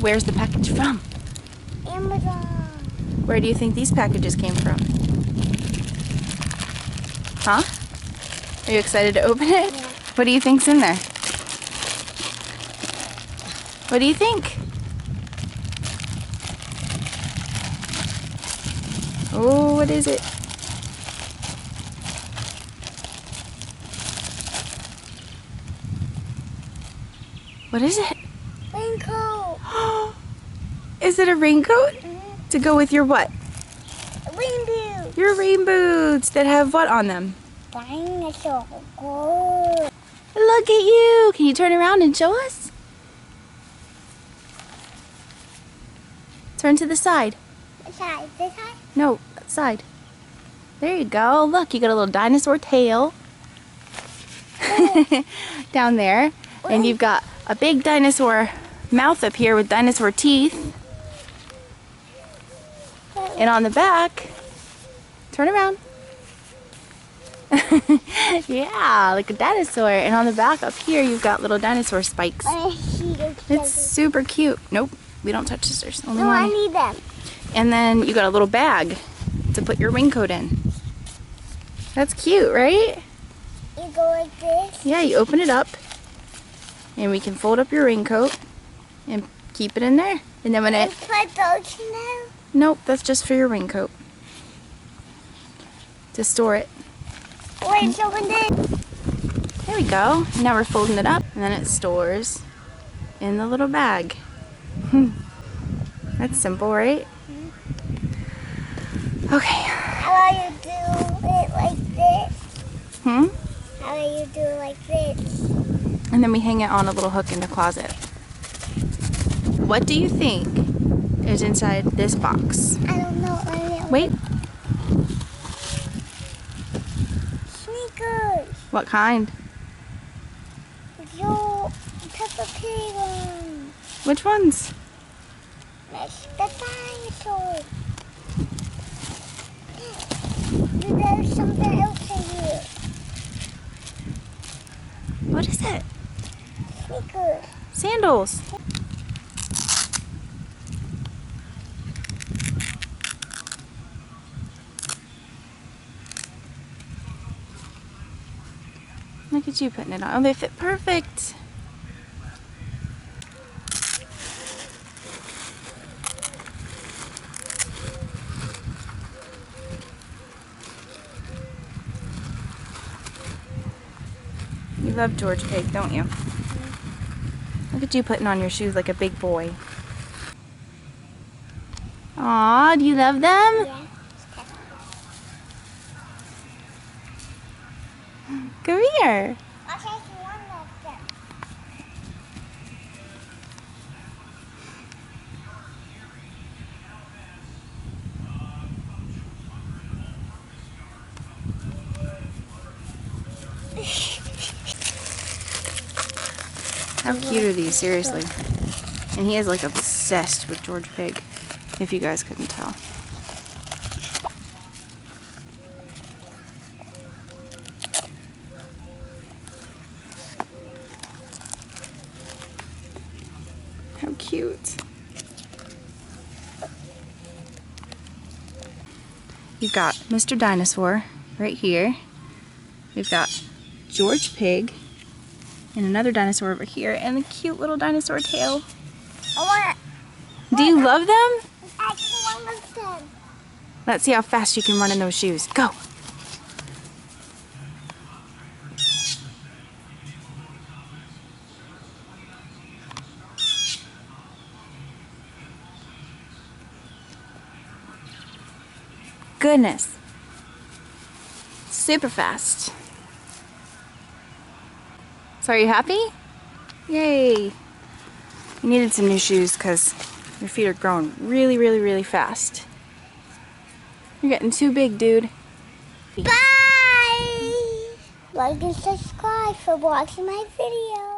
Where's the package from? Amazon. Where do you think these packages came from? Huh? Are you excited to open it? Yeah. What do you think's in there? What do you think? Oh, what is it? What is it? Raincoat. Is it a raincoat? Mm-hmm. To go with your what? Rain boots. Your rain boots that have what on them? Dinosaur. Gold. Look at you! Can you turn around and show us? Turn to the side. This side. This side. No, that side. There you go. Look, you got a little dinosaur tail down there. And you've got a big dinosaur mouth up here with dinosaur teeth. And on the back, turn around. Yeah, like a dinosaur. And on the back up here, you've got little dinosaur spikes. It's super cute. Nope, we don't touch scissors. Only No, I one. need them. And then you got a little bag to put your raincoat in. That's cute, right? You go like this. Yeah, you open it up. And we can fold up your raincoat and keep it in there. And then when And it... put those now. Nope, that's just for your raincoat. To store it. Wait, so when they... There we go. Now we're folding it up. And then it stores in the little bag. That's simple, right? Okay. How do you do it like this? How do you do it like this? And then we hang it on a little hook in the closet. What do you think is inside this box? I don't know. Wait. Sneakers. What kind? Yo, Peppa Pig one. Which ones? That's the dinosaur. There's something else in here. What is it? Sneakers. Sandals. Look at you putting it on. Oh, they fit perfect. You love George Pig, don't you? Look at you putting on your shoes like a big boy. Aw, do you love them? Yeah. Come here. I'll take one of them. How cute are these, seriously? And he is like obsessed with George Pig, if you guys couldn't tell. How cute. You've got Mr. Dinosaur right here. We've got George Pig and another dinosaur over here and the cute little dinosaur tail. I Do you love them? want one of them. Let's see how fast you can run in those shoes. Go. Goodness. Super fast. So are you happy? Yay. You needed some new shoes because your feet are growing really, really, really fast. You're getting too big, dude. Bye! Like and subscribe for watching my video.